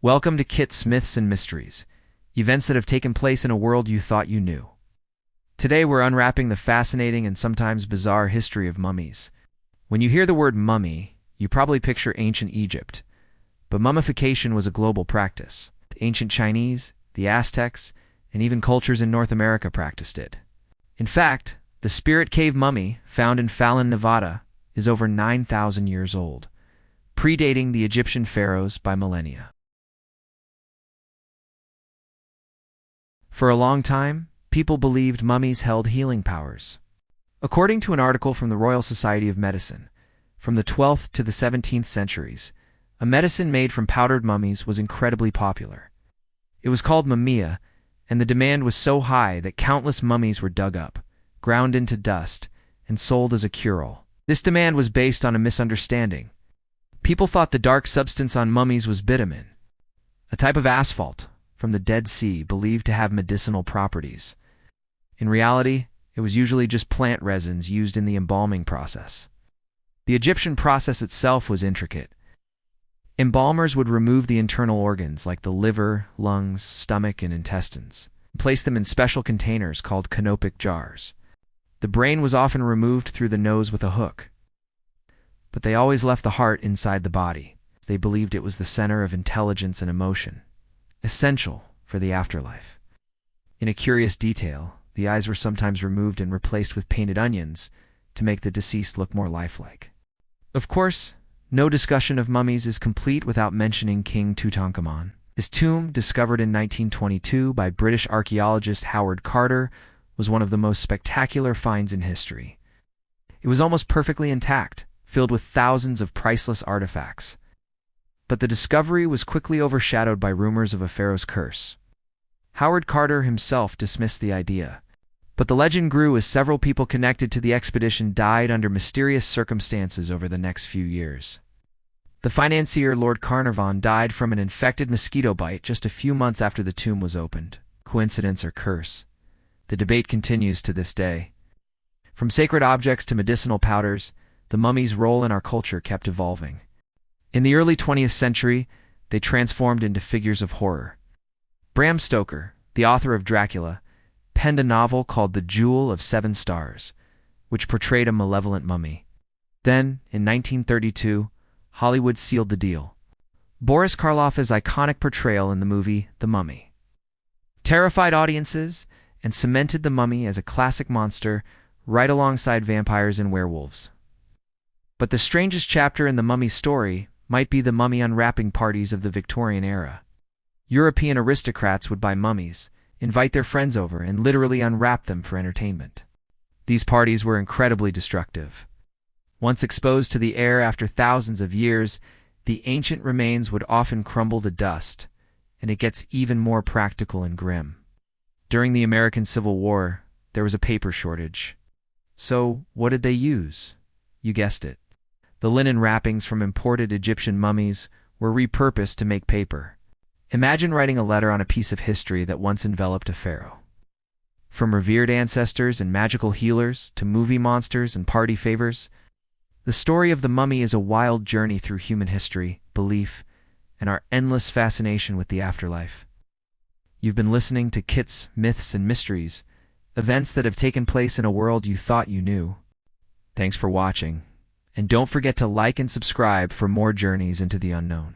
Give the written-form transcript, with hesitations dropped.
Welcome to Kit's Myths and Mysteries, events that have taken place in a world you thought you knew. Today we're unwrapping the fascinating and sometimes bizarre history of mummies. When you hear the word mummy, you probably picture ancient Egypt. But mummification was a global practice. The ancient Chinese, the Aztecs, and even cultures in North America practiced it. In fact, the Spirit Cave mummy, found in Fallon, Nevada, is over 9,000 years old, predating the Egyptian pharaohs by millennia. For a long time, people believed mummies held healing powers. According to an article from the Royal Society of Medicine, from the 12th to the 17th centuries, a medicine made from powdered mummies was incredibly popular. It was called mumia, and the demand was so high that countless mummies were dug up, ground into dust, and sold as a cure-all. This demand was based on a misunderstanding. People thought the dark substance on mummies was bitumen, a type of asphalt from the Dead Sea believed to have medicinal properties. In reality, it was usually just plant resins used in the embalming process. The Egyptian process itself was intricate. Embalmers would remove the internal organs like the liver, lungs, stomach, and intestines, and place them in special containers called canopic jars. The brain was often removed through the nose with a hook. But they always left the heart inside the body. They believed it was the center of intelligence and emotion, essential for the afterlife. In a curious detail, the eyes were sometimes removed and replaced with painted onions to make the deceased look more lifelike. Of course, no discussion of mummies is complete without mentioning King Tutankhamun. His tomb, discovered in 1922 by British archaeologist Howard Carter, was one of the most spectacular finds in history. It was almost perfectly intact, filled with thousands of priceless artifacts. But the discovery was quickly overshadowed by rumors of a pharaoh's curse. Howard Carter himself dismissed the idea, but the legend grew as several people connected to the expedition died under mysterious circumstances over the next few years. The financier Lord Carnarvon died from an infected mosquito bite just a few months after the tomb was opened. Coincidence or curse? The debate continues to this day. From sacred objects to medicinal powders, the mummy's role in our culture kept evolving. In the early 20th century, they transformed into figures of horror. Bram Stoker, the author of Dracula, penned a novel called The Jewel of Seven Stars, which portrayed a malevolent mummy. Then, in 1932, Hollywood sealed the deal. Boris Karloff's iconic portrayal in the movie The Mummy terrified audiences and cemented the mummy as a classic monster right alongside vampires and werewolves. But the strangest chapter in the mummy's story might be the mummy unwrapping parties of the Victorian era. European aristocrats would buy mummies, invite their friends over, and literally unwrap them for entertainment. These parties were incredibly destructive. Once exposed to the air after thousands of years, the ancient remains would often crumble to dust, and it gets even more practical and grim. During the American Civil War, there was a paper shortage. So, what did they use? You guessed it. The linen wrappings from imported Egyptian mummies were repurposed to make paper. Imagine writing a letter on a piece of history that once enveloped a pharaoh. From revered ancestors and magical healers to movie monsters and party favors, the story of the mummy is a wild journey through human history, belief, and our endless fascination with the afterlife. You've been listening to Kit's Myths and Mysteries, events that have taken place in a world you thought you knew. Thanks for watching. And don't forget to like and subscribe for more journeys into the unknown.